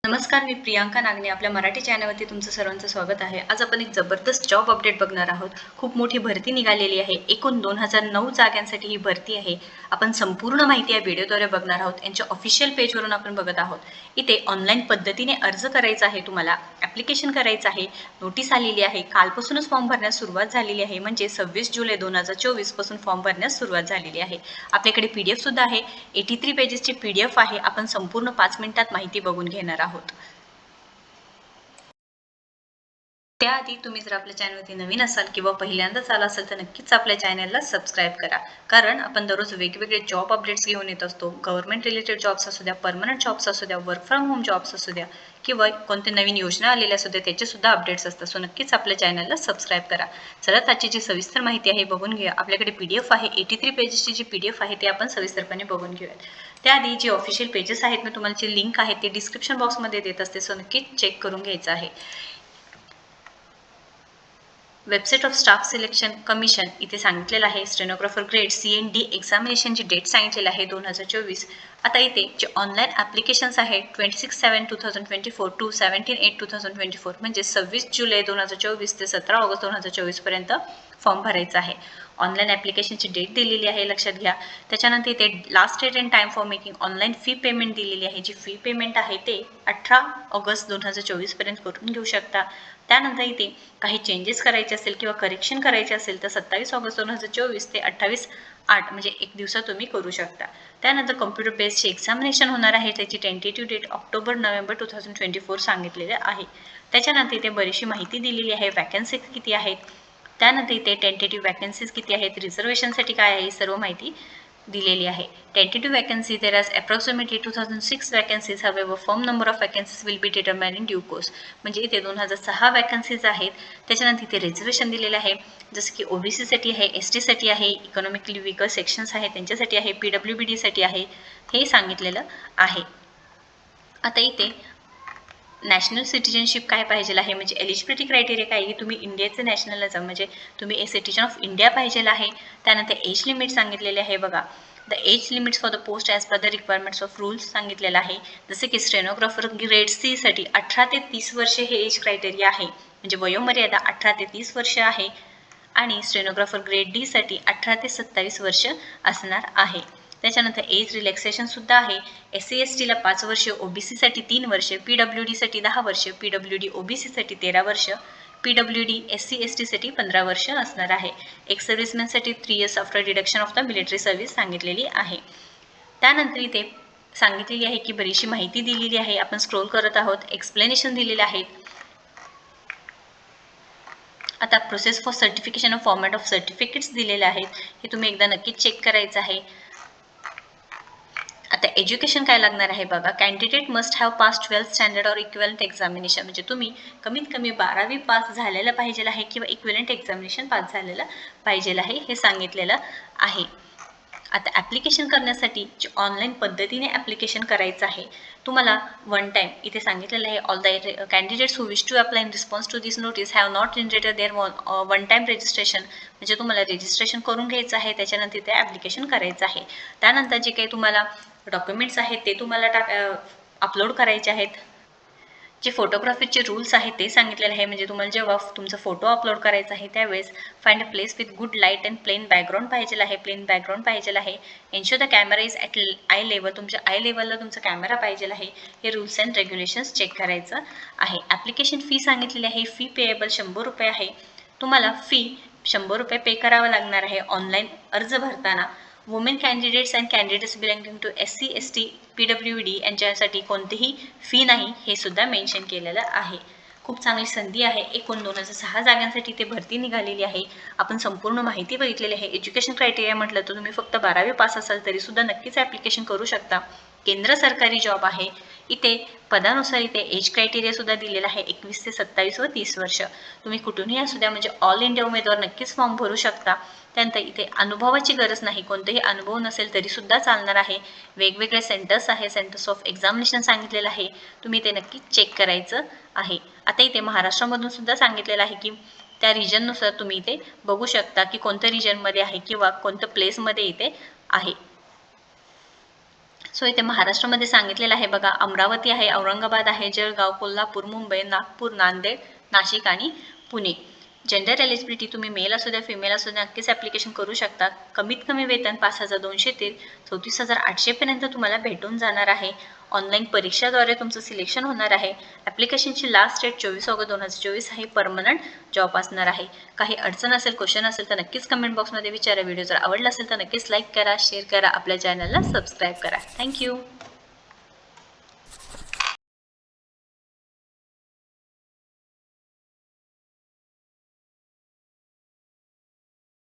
नमस्कार, मी प्रियांका नागने आपल्या मराठी चॅनलवरती तुमचं सर्वांचं स्वागत आहे. आज आपण एक जबरदस्त जॉब अपडेट बघणार आहोत. खूप मोठी भरती निघालेली आहे. एकूण 2009 जागांसाठी ही भरती आहे. आपण संपूर्ण माहिती या व्हिडिओद्वारे बघणार आहोत. यांच्या ऑफिशियल पेजवरून आपण बघत आहोत. इथे ऑनलाईन पद्धतीने अर्ज करायचा आहे, तुम्हाला ॲप्लिकेशन करायचं आहे. नोटीस आलेली आहे. कालपासूनच फॉर्म भरण्यास सुरुवात झालेली आहे, म्हणजे 26 जुलै 2024 पासून फॉर्म भरण्यास सुरुवात झालेली आहे. आपल्याकडे PDF सुद्धा आहे. 83 पेजेसची PDF आहे. आपण संपूर्ण 5 मिनिटात माहिती बघून घेणार आहोत. त्याआधी तुम्ही जर आपल्या चॅनलवरती नवीन असाल किंवा पहिल्यांदाच आला असाल तर नक्कीच आपल्या चॅनलला सबस्क्राईब करा, कारण आपण दररोज वेगवेगळे जॉब अपडेट्स घेऊन येत असतो. गव्हर्नमेंट रिलेटेड जॉब्स असू द्या, परमनंट जॉब्स असू द्या, वर्क फ्रॉम होम जॉब्स असू द्या किंवा कोणत्या नवीन योजना आलेल्या असू द्या, त्याचे सुद्धा अपडेट्स असतात. सो नक्कीच आपल्या चॅनलला सबस्क्राईब करा. चला त्याची जी सविस्तर माहिती आहे बघून घेऊया. आपल्याकडे PDF आहे. 83 पेजेसची जी PDF आहे ते आपण सविस्तरपणे बघून घेऊयात. त्याआधी जे ऑफिशियल पेजेस आहेत, मी तुम्हाला जे लिंक आहे ते डिस्क्रिप्शन बॉक्समध्ये देत असते. सो नक्कीच चेक करून घ्यायचं आहे. Website of staff selection commission इथे सांगितलेलं आहे. स्टेनोग्राफर ग्रेड CND एक्झामिनेशनची डेट सांगितलेली आहे 2024. आता इथे जे ऑनलाईन ॲप्लिकेशन्स आहेत 26/7/2024 टू 17/8/2024 म्हणजे 26 जुलै 2024 ते 17 ऑगस्ट 2024 पर्यंत फॉर्म भरायचा आहे. ऑनलाईन ॲप्लिकेशनची डेट दिलेली आहे, लक्षात घ्या. त्याच्यानंतर इथे last date and time for making online fee payment दिलेली आहे. जी फी पेमेंट आहे ते 18 ऑगस्ट 2024 पर्यंत करून घेऊ शकता. त्यानंतर इथे काही चेंजेस करायचे असेल किंवा करेक्शन करायचे असेल तर 27 ऑगस्ट 2024 ते 28/8 म्हणजे एक दिवसात तुम्ही करू शकता. त्यानंतर कम्प्युटर बेस्डचे एक्झामिनेशन होणार आहे. त्याची टेंटेटिव्ह डेट ऑक्टोबर-नोव्हेंबर 2024 सांगितलेले आहे. त्याच्यानंतर इथे बरीचशी माहिती दिलेली आहे. वॅकन्सी किती आहेत, त्यानंतर इथे टेंटेटिव्ह वॅकन्सीज किती आहेत, रिझर्वेशनसाठी काय आहे, सर्व माहिती दिलेली आहे. Tentative vacancy there are approximately 2006 vacancies. However firm number of vacancies will be determined in due course. म्हणजे इथे 2006 वॅकन्सीज आहेत. त्याच्यानंतर इथे रिझर्वेशन दिलेलं आहे, जसं की OBC साठी आहे, ST साठी आहे, इकॉनॉमिकली वीकर सेक्शन्स आहेत त्यांच्यासाठी आहे, PWBD साठी आहे, हे सांगितलेलं आहे. आता इथे नॅशनल सिटिझनशिप काय पाहिजे आहे, म्हणजे एलिजिबिलिटी क्रायटेरिया काय आहे, तुम्ही इंडियाचे नॅशनलला जा म्हणजे तुम्ही ए सिटिझन ऑफ इंडिया पाहिजे आहे. त्यानंतर एज लिमिट सांगितलेले आहे बघा. The age limits for the post as per the requirements of rules सांगितलेलं आहे. जसे की स्टेनोग्राफर ग्रेड C साठी 18 ते 30 वर्षे हे एज क्रायटेरिया आहे, म्हणजे वयोमर्यादा 18 ते 30 वर्ष आहे. आणि स्टेनोग्राफर ग्रेड D साठी 18 ते 27 वर्ष असणार आहे. त्याच्यानंतर एज रिलॅक्सेशन सुद्धा आहे. SC STला 5 वर्ष, OBC साठी 3 वर्ष, PWD साठी 10 वर्ष, PWD OBC साठी 13 वर्ष, PWD SC ST साठी 15 वर्ष असणार आहे. एक्स सर्व्हिसमॅनसाठी 3 years after deduction of the military service सांगितलेली आहे. त्यानंतर इथे सांगितलेली आहे की बरीचशी माहिती दिलेली आहे. आपण स्क्रोल करत आहोत. एक्सप्लेनेशन दिलेले आहेत. आता process for certification of format of certificates दिलेले आहेत. हे तुम्ही एकदा नक्कीच चेक करायचं आहे. आता एज्युकेशन काय लागणार आहे बघा. Candidate must have pass 12th standard or equivalent examination, म्हणजे तुम्ही कमीत कमी 12वी पास झालेलं पाहिजे आहे किंवा इक्विव्हॅलंट एक्झामिनेशन पास झालेलं पाहिजे आहे, हे सांगितलेलं आहे. आता ॲप्लिकेशन करण्यासाठी जे ऑनलाईन पद्धतीने ॲप्लिकेशन करायचं आहे, तुम्हाला वन टाईम इथे सांगितलेलं आहे. All the candidates who wish to apply in response to this notice have not generated their one time registration, म्हणजे तुम्हाला रजिस्ट्रेशन करून घ्यायचं आहे. त्याच्यानंतर इथे ॲप्लिकेशन करायचं आहे. त्यानंतर जे काही तुम्हाला डॉक्युमेंट्स आहेत ते तुम्हाला अपलोड करायचे आहेत. जे फोटोग्राफीचे रूल्स आहेत ते सांगितलेले आहे, म्हणजे तुम्हाला जेव्हा तुमचा फोटो अपलोड करायचा आहे त्यावेळेस find a place with good light and plain background पाहिजे आहे. प्लेन बॅकग्राऊंड पाहिजे आहे. Ensure the camera is at eye level, तुमच्या आय लेवलला तुमचा कॅमेरा पाहिजे आहे. हे रूल्स अँड रेग्युलेशन्स चेक करायचं आहे. ॲप्लिकेशन फी सांगितलेली आहे. फी पेएबल 100 रुपये आहे. तुम्हाला फी 100 रुपये पे करावं लागणार आहे ऑनलाईन अर्ज भरताना. Women candidates and candidates belonging to SC ST PWD यांच्यासाठी कोणतीही फी नाही, हे सुद्धा मेन्शन केलेलं आहे. खूप चांगली संधी आहे. एकूण 2006 जागांसाठी ते भरती निघालेली आहे. आपण संपूर्ण माहिती बघितलेली आहे. एज्युकेशन क्रायटेरिया म्हटलं तर तुम्ही फक्त 12वी पास असाल तरी सुद्धा नक्कीच ॲप्लिकेशन करू शकता. केंद्र सरकारी जॉब आहे. इथे पदानुसार इथे एज क्रायटेरिया सुद्धा दिलेला आहे. 21 ते 27 व 30 वर्ष. तुम्ही कुठूनही असू द्या, म्हणजे ऑल इंडिया उमेदवार नक्कीच फॉर्म भरू शकता. त्यानंतर इथे अनुभवाची गरज नाही, कोणतेही अनुभव नसेल तरी सुद्धा चालणार आहे. वेगवेगळे सेंटर्स आहे, सेंटर्स ऑफ एक्झामिनेशन सांगितलेलं आहे, तुम्ही ते नक्कीच चेक करायचं आहे. आता इथे महाराष्ट्रामधून सुद्धा सांगितलेलं आहे की त्या रिजननुसार तुम्ही इथे बघू शकता की कोणत्या रिजनमध्ये आहे किंवा कोणत्या प्लेसमध्ये इथे आहे. सो इथे महाराष्ट्रामध्ये सांगितलेलं आहे बघा, अमरावती आहे, औरंगाबाद आहे, जळगाव, कोल्हापूर, मुंबई, नागपूर, नांदेड, नाशिक आणि पुणे. जेंडर एलिजिबिलिटी तुम्ही मेल असू द्या फिमेल असू द्या नक्कीच ॲप्लिकेशन करू शकता. कमीत कमी वेतन 5,200 ते 34,800 पर्यंत तुम्हाला भेटून जाणार आहे. ऑनलाईन परीक्षाद्वारे तुमचं सिलेक्शन होणार आहे. ॲप्लिकेशनची लास्ट डेट 24 ऑगस्ट 2024 आहे. परमनंट जॉब असणार आहे. काही अडचण असेल, क्वेश्चन असेल तर नक्कीच कमेंट बॉक्समध्ये विचारा. व्हिडिओ जर आवडला असेल तर नक्कीच लाईक करा, शेअर करा, आपल्या चॅनलला सबस्क्राईब करा. थँक्यू.